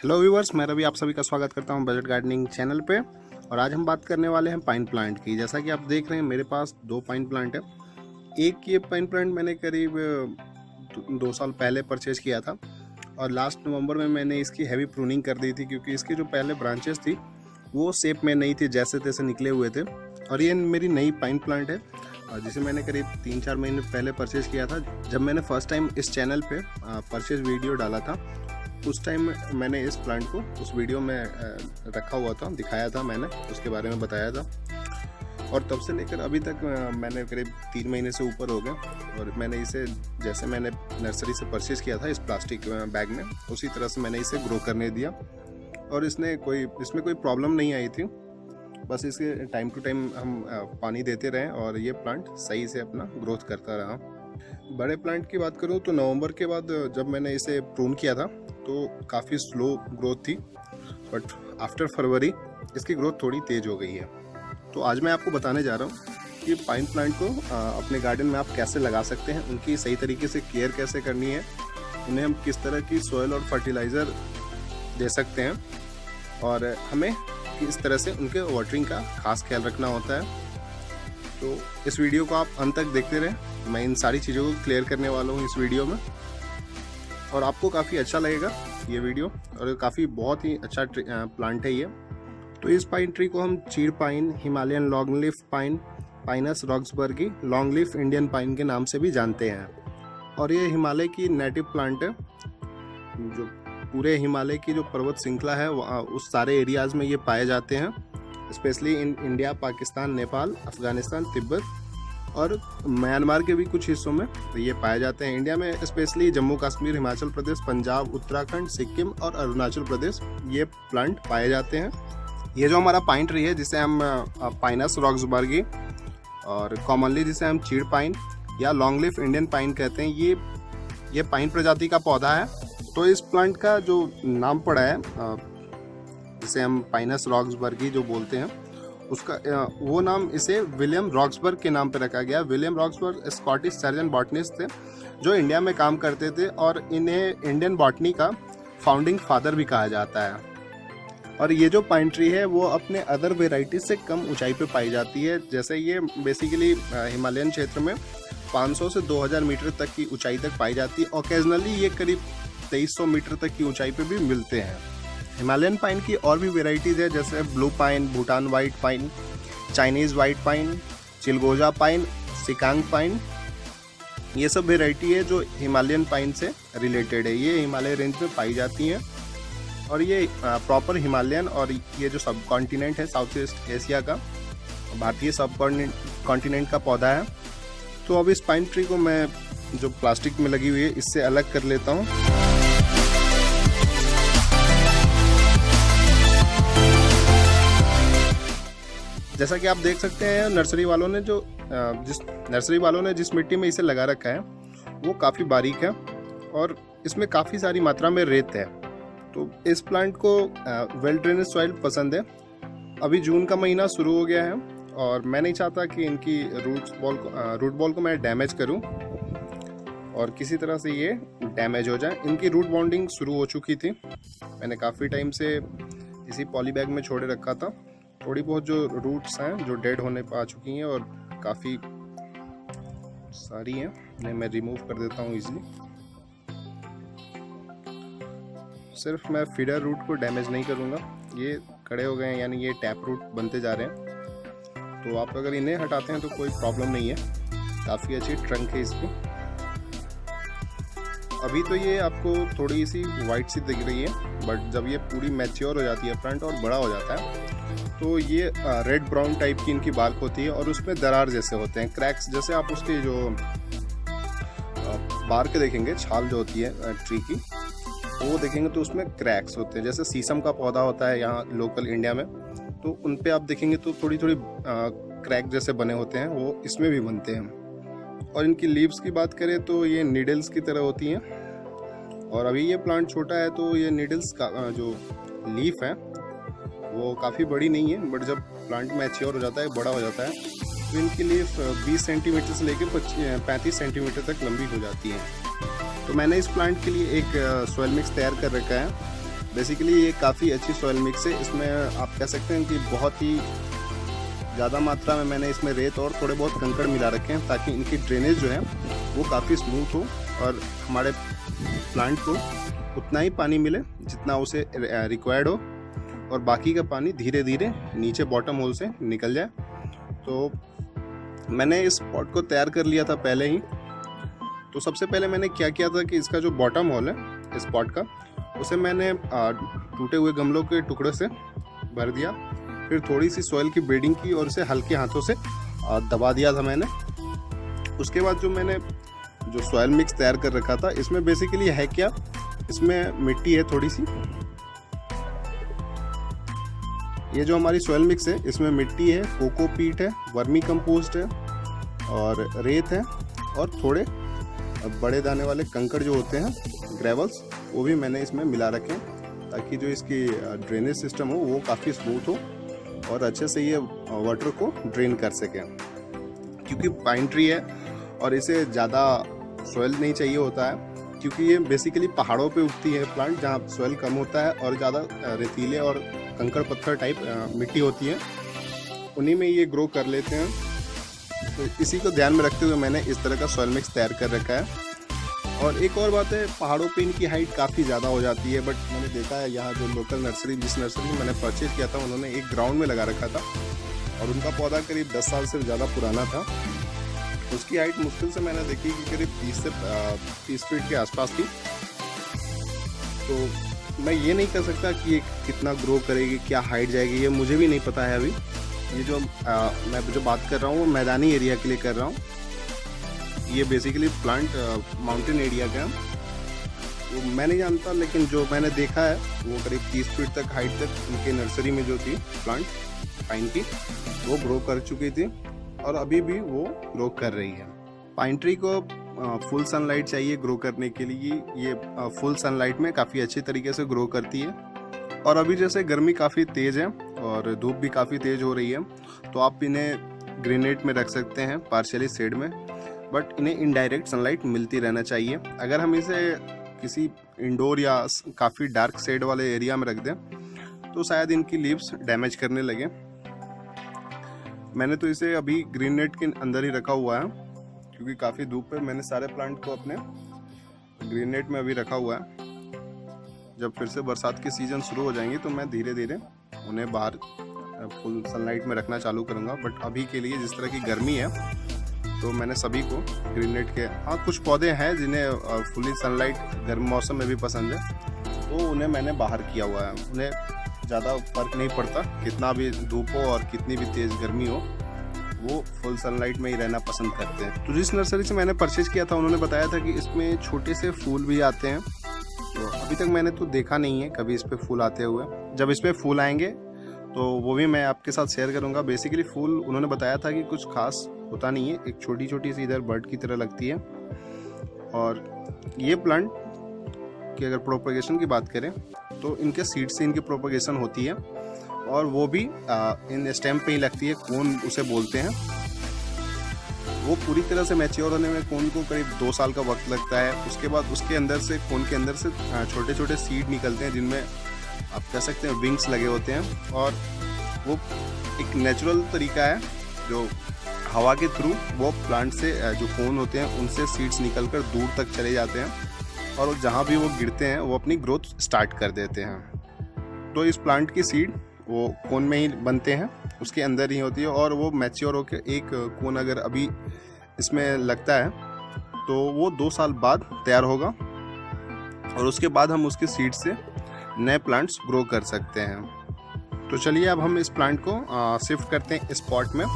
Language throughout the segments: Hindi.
हेलो व्यूवर्स, मैं रवि आप सभी का स्वागत करता हूं बजट गार्डनिंग चैनल पे। और आज हम बात करने वाले हैं पाइन प्लांट की। जैसा कि आप देख रहे हैं मेरे पास 2 पाइन प्लांट है। एक ये पाइन प्लांट मैंने करीब 2 साल पहले परचेज किया था और लास्ट नवंबर में मैंने इसकी हैवी प्रूनिंग कर दी थी, क्योंकि इसकी जो पहले ब्रांचेस थी वो शेप में नहीं थी, जैसे तैसे निकले हुए थे। और ये मेरी नई पाइन प्लांट है जिसे मैंने करीब 3-4 महीने पहले परचेज किया था। जब मैंने फर्स्ट टाइम इस चैनल पे परचेज वीडियो डाला था, उस टाइम मैंने इस प्लांट को उस वीडियो में रखा हुआ था, दिखाया था, मैंने उसके बारे में बताया था। और तब से लेकर अभी तक मैंने करीब 3 महीने से ऊपर हो गए और मैंने इसे जैसे मैंने नर्सरी से परचेज़ किया था इस प्लास्टिक बैग में, उसी तरह से मैंने इसे ग्रो करने दिया। और इसमें कोई प्रॉब्लम नहीं आई थी। बस इसके टाइम टू टाइम हम पानी देते रहे और ये प्लांट सही से अपना ग्रोथ करता रहा। बड़े प्लांट की बात करूँ तो नवंबर के बाद जब मैंने इसे प्रून किया था तो काफ़ी स्लो ग्रोथ थी, बट आफ्टर फरवरी इसकी ग्रोथ थोड़ी तेज़ हो गई है। तो आज मैं आपको बताने जा रहा हूँ कि पाइन प्लांट को अपने गार्डन में आप कैसे लगा सकते हैं, उनकी सही तरीके से केयर कैसे करनी है, उन्हें हम किस तरह की सॉइल और फर्टिलाइज़र दे सकते हैं और हमें किस तरह से उनके वाटरिंग का खास ख्याल रखना होता है। तो इस वीडियो को आप अंत तक देखते रहें, मैं इन सारी चीज़ों को क्लियर करने वाला हूँ इस वीडियो में और आपको काफ़ी अच्छा लगेगा ये वीडियो। और काफ़ी बहुत ही अच्छा प्लांट है ये। तो इस पाइन ट्री को हम चीड़ pine, Himalayan long leaf pine, Pinus roxburghii, long leaf Indian pine के नाम से भी जानते हैं। और ये हिमालय की नेटिव प्लांट है, जो पूरे हिमालय की जो पर्वत श्रृंखला है उस सारे एरियाज़ में ये पाए जाते हैं, specially in India, Pakistan, Nepal, Afghanistan, Tibet और म्यांमार के भी कुछ हिस्सों में ये पाए जाते हैं। इंडिया में स्पेशली जम्मू कश्मीर, हिमाचल प्रदेश, पंजाब, उत्तराखंड, सिक्किम और अरुणाचल प्रदेश ये प्लांट पाए जाते हैं। ये जो हमारा पाइन ट्री है जिसे हम पाइनस रॉक्सबर्गी और कॉमनली जिसे हम चीड़ पाइन या लॉन्ग लीफ इंडियन पाइन कहते हैं, ये पाइन प्रजाति का पौधा है। तो इस प्लांट का जो नाम पड़ा है जिसे हम पाइनस रॉक्सबर्गी जो बोलते हैं, उसका वो नाम इसे विलियम रॉक्सबर्ग के नाम पर रखा गया। William Roxburgh Scottish surgeon botanist थे जो इंडिया में काम करते थे और इन्हें इंडियन बॉटनी का फाउंडिंग फादर भी कहा जाता है। और ये जो पाइन ट्री है वो अपने अदर वेराइटीज से कम ऊंचाई पे पाई जाती है। जैसे ये बेसिकली हिमालयन क्षेत्र में 500 से 2000 मीटर तक की ऊंचाई तक पाई जाती है। ओकेजनली ये करीब 2300 मीटर तक की ऊंचाई पे भी मिलते हैं। हिमालयन पाइन की और भी वेराइटीज़ है, जैसे blue pine, Bhutan white pine, Chinese white pine, चिलगोजा पाइन, सिकांग पाइन, ये सब वेराइटी है जो हिमालयन पाइन से रिलेटेड है। ये हिमालय रेंज में पाई जाती हैं और ये प्रॉपर हिमालयन और ये जो सब कॉन्टिनेंट है साउथ ईस्ट एशिया का, भारतीय सब कॉन्टिनेंट का पौधा है। तो अब इस पाइन ट्री को मैं जो प्लास्टिक में लगी हुई है इससे अलग कर लेता हूँ। जैसा कि आप देख सकते हैं नर्सरी वालों ने जिस मिट्टी में इसे लगा रखा है वो काफ़ी बारीक है और इसमें काफ़ी सारी मात्रा में रेत है। तो इस प्लांट को वेल ड्रेनेज सॉइल पसंद है। अभी जून का महीना शुरू हो गया है और मैं नहीं चाहता कि इनकी रूट बॉल को मैं डैमेज करूं और किसी तरह से ये डैमेज हो जाए। इनकी रूट बॉन्डिंग शुरू हो चुकी थी, मैंने काफ़ी टाइम से इसी पॉली बैग में छोड़े रखा था। थोड़ी बहुत जो रूट्स हैं जो डेड होने पर आ चुकी हैं और काफ़ी सारी हैं, इन्हें मैं रिमूव कर देता हूँ इजीली। सिर्फ मैं फीडर रूट को डैमेज नहीं करूँगा, ये खड़े हो गए हैं यानी ये टैप रूट बनते जा रहे हैं। तो आप अगर इन्हें हटाते हैं तो कोई प्रॉब्लम नहीं है, काफ़ी अच्छी ट्रंक है इसकी। अभी तो ये आपको थोड़ी सी वाइट सी दिख रही है, बट जब ये पूरी मैच्योर हो जाती है प्लांट और बड़ा हो जाता है तो ये रेड ब्राउन टाइप की इनकी बाल्क होती है और उसमें दरार जैसे होते हैं, क्रैक्स जैसे। आप उसके जो बार्क देखेंगे, छाल जो होती है ट्री की, वो देखेंगे तो उसमें क्रैक्स होते हैं। जैसे शीशम का पौधा होता है यहाँ लोकल इंडिया में, तो उन पे आप देखेंगे तो थोड़ी थोड़ी क्रैक जैसे बने होते हैं, वो इसमें भी बनते हैं। और इनकी लीव्स की बात करें तो ये नीडल्स की तरह होती हैं। और अभी ये प्लांट छोटा है तो ये नीडल्स का जो लीफ है वो काफ़ी बड़ी नहीं है, बट जब प्लांट मैच्योर हो जाता है, बड़ा हो जाता है, तो इनकी लीफ 20 सेंटीमीटर से लेकर 35 सेंटीमीटर तक लंबी हो जाती है। तो मैंने इस प्लांट के लिए एक सॉइल मिक्स तैयार कर रखा है बेसिकली ये काफ़ी अच्छी सॉइल मिक्स है। इसमें आप कह सकते हैं कि बहुत ही ज़्यादा मात्रा में मैंने इसमें रेत और थोड़े बहुत कंकड़ मिला रखे हैं ताकि इनकी ड्रेनेज जो है वो काफ़ी स्मूथ हो और हमारे प्लांट को उतना ही पानी मिले जितना उसे रिक्वायर्ड हो, और बाकी का पानी धीरे धीरे नीचे बॉटम होल से निकल जाए। तो मैंने इस पॉट को तैयार कर लिया था पहले ही। तो सबसे पहले मैंने क्या किया था कि इसका जो बॉटम होल है इस पॉट का, उसे मैंने टूटे हुए गमलों के टुकड़े से भर दिया, फिर थोड़ी सी सॉइल की ब्रीडिंग की और उसे हल्के हाथों से दबा दिया था मैंने। उसके बाद जो मैंने जो सॉइल मिक्स तैयार कर रखा था, इसमें बेसिकली है क्या, इसमें मिट्टी है थोड़ी सी। ये जो हमारी सॉइल मिक्स है इसमें मिट्टी है, कोकोपीट है, वर्मी कंपोस्ट है और रेत है, और थोड़े बड़े दाने वाले कंकड़ जो होते हैं, ग्रेवल्स, वो भी मैंने इसमें मिला रखे हैं ताकि जो इसकी ड्रेनेज सिस्टम हो वो काफ़ी स्मूथ हो और अच्छे से ये वाटर को ड्रेन कर सके। क्योंकि पाइन ट्री है और इसे ज़्यादा सॉइल नहीं चाहिए होता है, क्योंकि ये बेसिकली पहाड़ों पे उगती है प्लांट जहाँ सॉइल कम होता है और ज़्यादा रेतीले और कंकड़ पत्थर टाइप मिट्टी होती है, उन्हीं में ये ग्रो कर लेते हैं। तो इसी को ध्यान में रखते हुए मैंने इस तरह का सॉइल मिक्स तैयार कर रखा है। और एक और बात है, पहाड़ों पे इनकी हाइट काफ़ी ज़्यादा हो जाती है, बट मैंने देखा है यहाँ जो लोकल नर्सरी, जिस नर्सरी में मैंने परचेज किया था, उन्होंने एक ग्राउंड में लगा रखा था और उनका पौधा करीब 10 साल से ज़्यादा पुराना था। उसकी हाइट मुश्किल से मैंने देखी कि करीब 30 से 30 फीट के आसपास थी। तो मैं ये नहीं कह सकता कि ये कितना ग्रो करेगी, क्या हाइट जाएगी, ये मुझे भी नहीं पता है अभी। ये जो मैं जो बात कर रहा हूँ वो मैदानी एरिया के लिए कर रहा हूँ। ये बेसिकली प्लांट माउंटेन एरिया का है, वो मैं नहीं जानता, लेकिन जो मैंने देखा है वो करीब 30 फीट तक हाइट तक उनके नर्सरी में जो थी प्लांट पाइन की, वो ग्रो कर चुकी थी और अभी भी वो ग्रो कर रही है। पाइन ट्री को फुल सनलाइट चाहिए ग्रो करने के लिए। ये फुल सनलाइट में काफ़ी अच्छी तरीके से ग्रो करती है। और अभी जैसे गर्मी काफ़ी तेज़ है और धूप भी काफ़ी तेज़ हो रही है, तो आप इन्हें ग्रेनेट में रख सकते हैं, पार्शियली शेड में, बट इन्हें इनडायरेक्ट सनलाइट मिलती रहना चाहिए। अगर हम इसे किसी इंडोर या काफ़ी डार्क शेड वाले एरिया में रख दें तो शायद इनकी लीव्स डैमेज करने लगे। मैंने तो इसे अभी ग्रीन नेट के अंदर ही रखा हुआ है, क्योंकि काफ़ी धूप है। मैंने सारे प्लांट को अपने ग्रीन नेट में अभी रखा हुआ है। जब फिर से बरसात के सीज़न शुरू हो जाएंगे तो मैं धीरे धीरे उन्हें बाहर फुल सनलाइट में रखना चालू करूँगा। बट अभी के लिए जिस तरह की गर्मी है तो मैंने सभी को ग्रीन नेट के, हाँ कुछ पौधे हैं जिन्हें फुली सनलाइट गर्म मौसम में भी पसंद है, तो उन्हें मैंने बाहर किया हुआ है। उन्हें ज़्यादा फर्क नहीं पड़ता, कितना भी धूप हो और कितनी भी तेज़ गर्मी हो, वो फुल सनलाइट में ही रहना पसंद करते हैं। तो जिस नर्सरी से मैंने परचेज किया था उन्होंने बताया था कि इसमें छोटे से फूल भी आते हैं। तो अभी तक मैंने तो देखा नहीं है कभी इस पर फूल आते हुए। जब इस पर फूल आएंगे तो वो भी मैं आपके साथ शेयर करूंगा। बेसिकली फूल उन्होंने बताया था कि कुछ खास होता नहीं है, एक छोटी छोटी सी इधर बर्ड की तरह लगती है। और ये प्लांट की अगर प्रोपगेशन की बात करें तो इनके सीड से इनकी प्रोपगेशन होती है, और वो भी इन स्टेम पे ही लगती है, कोन उसे बोलते हैं। वो पूरी तरह से मैच्योर होने में कोन को करीब 2 साल का वक्त लगता है। उसके बाद उसके अंदर से, कोन के अंदर से छोटे छोटे सीड निकलते हैं जिनमें आप कह सकते हैं विंग्स लगे होते हैं। और वो एक नेचुरल तरीका है जो हवा के थ्रू वो प्लांट से जो कोन होते हैं उनसे सीड्स निकलकर दूर तक चले जाते हैं, और जहाँ भी वो गिरते हैं वो अपनी ग्रोथ स्टार्ट कर देते हैं। तो इस प्लांट की सीड वो कोन में ही बनते हैं, उसके अंदर ही होती है, और वो मैच्योर होकर एक कोन अगर अभी इसमें लगता है तो वो 2 साल बाद तैयार होगा, और उसके बाद हम उसके सीड से नए प्लांट्स ग्रो कर सकते हैं। तो चलिए अब हम इस प्लांट को शिफ्ट करते हैं इस पॉट में।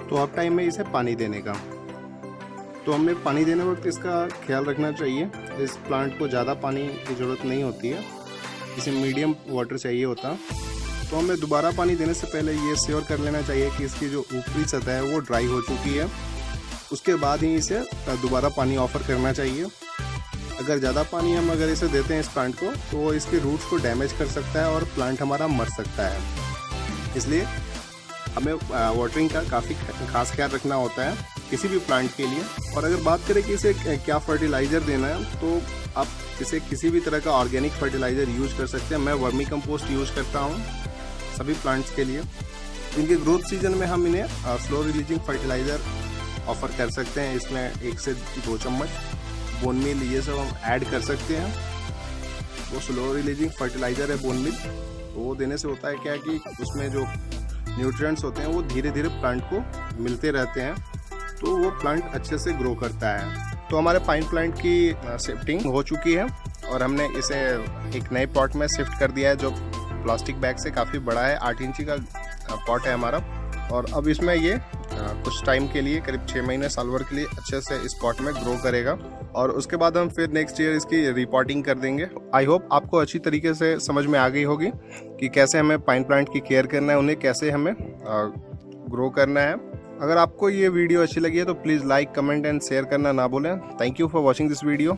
तो अब टाइम है इसे पानी देने का। तो हमें पानी देने वक्त इसका ख्याल रखना चाहिए। इस प्लांट को ज़्यादा पानी की ज़रूरत नहीं होती है, इसे मीडियम वाटर चाहिए होता। तो हमें दोबारा पानी देने से पहले ये श्योर कर लेना चाहिए कि इसकी जो ऊपरी सतह है वो ड्राई हो चुकी है, उसके बाद ही इसे दोबारा पानी ऑफर करना चाहिए। अगर ज़्यादा पानी हम अगर इसे देते हैं इस प्लांट को, तो वो इसके रूट्स को डैमेज कर सकता है और प्लांट हमारा मर सकता है। इसलिए हमें वाटरिंग का काफ़ी खास ख्याल रखना होता है किसी भी प्लांट के लिए। और अगर बात करें कि इसे क्या फर्टिलाइज़र देना है, तो आप इसे किसी भी तरह का ऑर्गेनिक फर्टिलाइज़र यूज कर सकते हैं। मैं वर्मी कंपोस्ट यूज करता हूँ सभी प्लांट्स के लिए। इनके ग्रोथ सीजन में हम इन्हें स्लो रिलीजिंग फर्टिलाइज़र ऑफ़र कर सकते हैं। इसमें 1 से 2 चम्मच बोन मील ये सब हम ऐड कर सकते हैं। वो स्लो रिलीजिंग फर्टिलाइज़र है बोन मील, तो वो देने से होता है क्या कि उसमें जो न्यूट्रिएंट्स होते हैं वो धीरे धीरे प्लांट को मिलते रहते हैं, तो वो प्लांट अच्छे से ग्रो करता है। तो हमारे पाइन प्लांट की शिफ्टिंग हो चुकी है और हमने इसे एक नए पॉट में शिफ्ट कर दिया है, जो प्लास्टिक बैग से काफ़ी बड़ा है। 8 इंची का पॉट है हमारा। और अब इसमें ये कुछ टाइम के लिए, करीब 6 महीने साल भर के लिए अच्छे से इस पॉट में ग्रो करेगा। और उसके बाद हम फिर नेक्स्ट ईयर इसकी रिपोर्टिंग कर देंगे। आई होप आपको अच्छी तरीके से समझ में आ गई होगी कि कैसे हमें पाइन प्लांट की केयर करना है, उन्हें कैसे हमें ग्रो करना है। अगर आपको ये वीडियो अच्छी लगी है तो please like, comment and share करना ना भूलें। Thank you for watching this video.